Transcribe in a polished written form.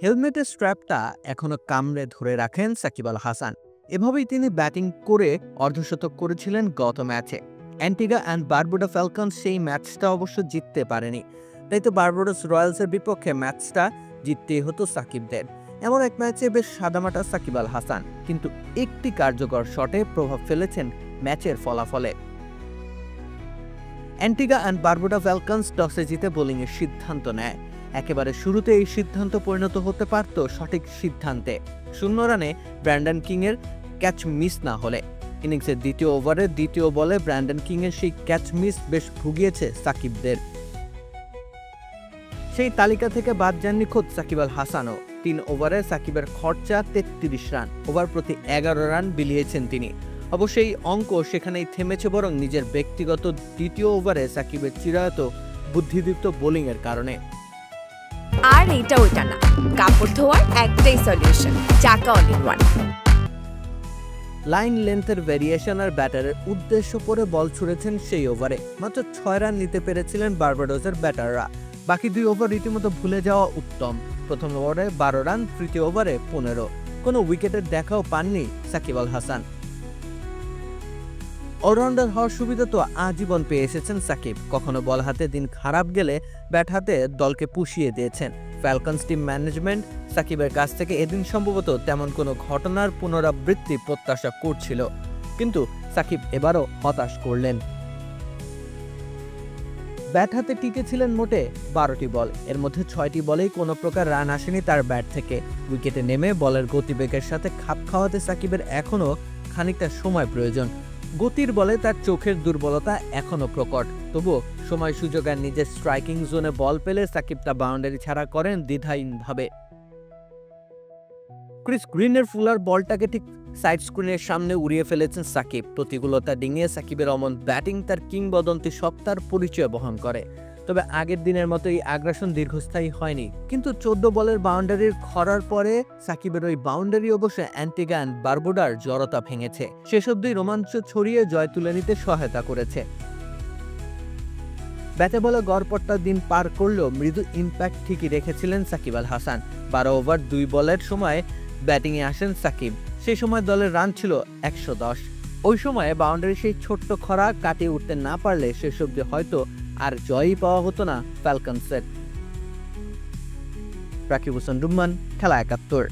হেলমেটের স্ট্র্যাপটা এখনো কামড়ে ধরে রাখেন সাকিব আল হাসান। এভাবেই তিনি ব্যাটিং করে অর্ধশতক করেছিলেন গত ম্যাচে। অ্যান্টিগা অ্যান্ড বারবুডা ফ্যালকনস সেই ম্যাচটা অবশ্য জিততে পারেনি, তাই তো বারবাডোস রয়্যালসের বিপক্ষে ম্যাচটা জিততেই হতো সাকিবদের। এমন এক ম্যাচে বেশ সাদামাটা সাকিব আল হাসান, কিন্তু একটি কার্যকর শটে প্রভাব ফেলেছেন ম্যাচের ফলাফলে। অ্যান্টিগা অ্যান্ড বারবুডা ফ্যালকনস টসে জিতে বোলিংয়ের সিদ্ধান্ত নেয়। একেবারে শুরুতে এই সিদ্ধান্ত পরিণত হতে পারত সঠিক সিদ্ধান্তে, 0 রানে ব্র্যান্ডন কিংয়ের ক্যাচ মিস না হলে। ইনিংসের দ্বিতীয় ওভারে দ্বিতীয় বলে ব্র্যান্ডন কিংয়ের সেই ক্যাচ মিস বেশ ভুগিয়েছে সাকিবদের। সেই তালিকা থেকে বাদ যাননি খোদ সাকিব আল হাসানও। 3 ওভারে সাকিবের খরচা 33 রান, ওভার প্রতি 11 রান বিলিয়েছেন তিনি। অবশ্য এই অঙ্ক সেখানেই থেমেছে, বরং নিজের ব্যক্তিগত দ্বিতীয় ওভারে সাকিবের চিরায়ত বুদ্ধিদীপ্ত বোলিংয়ের কারণে। আর এটা ওইটা না, কাপড় ধোয়ার একটাই solution, Chaka all in one. Line লেন্থের ভেরিয়েশন আর ব্যাটারের উদ্দেশ্য করে বল ছুড়েছেন সেই ওভারে। মাত্র 6 রান নিতে পেরেছিলেন বারবাডোসের ব্যাটাররা। বাকি 2 ওভার রীতিমতো ভুলে যাওয়া উত্তম। প্রথম ওভারে 12 রান, তৃতীয় ওভারে 15। কোনো উইকেটের দেখাও পাননি সাকিব আল হাসান। অলরাউন্ডার হওয়ার সুবিধা তো আজীবন পেয়ে এসেছেন সাকিব। কখনো বল হাতে দিন খারাপ গেলে ব্যাট হাতে দলকে পুষিয়ে দিয়েছেন। ফ্যালকনস টিম ম্যানেজমেন্ট সাকিবের কাছ থেকে এদিন সম্ভবত তেমন কোনো ঘটনার পুনরাবৃত্তি প্রত্যাশা করছিল, কিন্তু সাকিব এবারও হতাশ করলেন। ব্যাট হাতে টিকেছিলেন মোটে 12টি বল, এর মধ্যে 6টি বলেই কোনো প্রকার রান আসেনি তার ব্যাট থেকে। উইকেটে নেমে বলের গতিবেগের সাথে খাপ খাওয়াতে সাকিবের এখনও খানিকটা সময় প্রয়োজন। গতির বলে তার চোখের দুর্বলতা এখনও প্রকট, তবুও সময় সুযোগ আর নিজের স্ট্রাইকিং জোনে বল পেলে সাকিব তা বাউন্ডারি ছাড়া করেন দ্বিধাহীনভাবে। ক্রিস গ্রিনের ফুলার বলটাকে ঠিক সাইড স্ক্রিনের সামনে উড়িয়ে ফেলেছেন সাকিব। প্রতিকূলতা ডিঙিয়ে সাকিবের অমন ব্যাটিং তার কিংবদন্তি সত্তার পরিচয় বহন করে। তবে আগের দিনের মতো এই আগ্রাসন দীর্ঘস্থায়ী হয়নি, কিন্তু 14 বলের বাউন্ডারির খরার পরে সাকিবের ওই বাউন্ডারি অবশ্য অ্যান্টিগা অ্যান্ড বারবুডার জড়তা ভেঙেছে, শেষ অবধি রোমাঞ্চ ছড়িয়ে জয় তুলে নিতে সহায়তা করেছে। ব্যাটে বলে গড়পড়তা দিন পার করলেও মৃদু ইম্প্যাক্ট ঠিকই রেখেছিলেন সাকিব আল হাসান। 12 ওভার 2 বলের সময় ব্যাটিংয়ে আসেন সাকিব। সেই সময় দলের রান ছিল 110। ওই সময়ে বাউন্ডারি সেই ছোট্ট খরা কাটিয়ে উঠতে না পারলে শেষ অবধি হয়তো আর জয়ই পাওয়া হতো না ফ্যালকনসের। রাকিব হোসেন রুম্মান, খেলা 71।